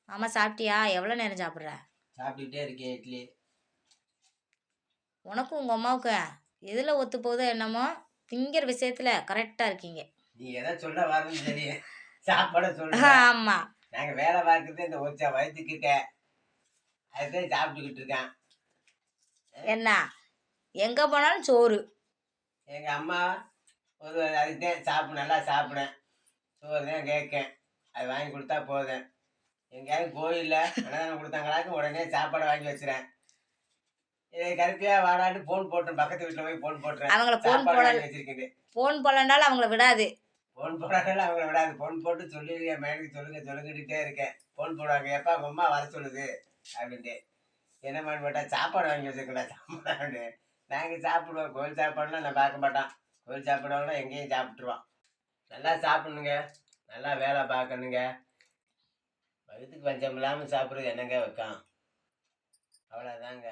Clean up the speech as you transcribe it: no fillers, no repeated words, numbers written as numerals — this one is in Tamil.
ஆமாம் சாப்பிட்டியா? எவ்வளோ நேரம் சாப்பிட்ற? சாப்பிட்டுக்கிட்டே இருக்கேன் இட்லி. உனக்கும் உங்கள் அம்மாவுக்கு எதில் ஒத்து போகுதோ என்னமோ திங்கிற விஷயத்தில் கரெக்டாக இருக்கீங்க. நீ எதை சொல்ல வரணும்னு தெரியும். சாப்பாட சொல்லுங்க. ஆமாம். நாங்கள் வேலை பார்க்குறது இந்த ஒச்ச வயிற்றுக்கிட்ட அதுதான் சாப்பிட்டுக்கிட்டு இருக்கேன். என்ன எங்கே போனாலும் சோறு. எங்கள் அம்மா ஒரு அதுதான் நல்லா சாப்பிடேன். சோறு தான் கேட்கேன். அது வாங்கி கொடுத்தா போதும். எங்கேயாவது கோயிலில் அன்னதானம் கொடுத்தாங்களாக்கு உடனே சாப்பாடை வாங்கி வச்சுறேன். கருப்பியா வாடான்னு ஃபோன் போட்டுறேன். பக்கத்து வீட்டில் போய் ஃபோன் போட்டுறேன். அவங்கள ஃபோன் போட வச்சிருக்கேன். ஃபோன் போடலனாலும் அவங்கள விடாது. ஃபோன் போடாட்டாலும் அவங்கள விடாது. ஃபோன் போட்டு சொல்லிடுறேன். மேனுக்கு சொல்லுங்கிட்டே இருக்கேன். ஃபோன் போடுவாங்க. எப்போ அவங்க அம்மா வர சொல்லுது அப்படின்ட்டு. என்னமான்னு போட்டால் சாப்பாடு வாங்கி வச்சுருக்கா சாப்பாடு. நாங்கள் சாப்பிடுவோம். கோயில் சாப்பாடுலாம் நான் பார்க்க மாட்டான். கோயில் சாப்பிடுவாங்கன்னா எங்கேயும் சாப்பிட்ருவான். நல்லா சாப்பிட்ணுங்க. நல்லா வேலை பார்க்கணுங்க. வயிற்றுக்கு பஞ்சம் இல்லாமல் சாப்பிட்றது என்னங்க வைக்கான். அவ்வளோதாங்க.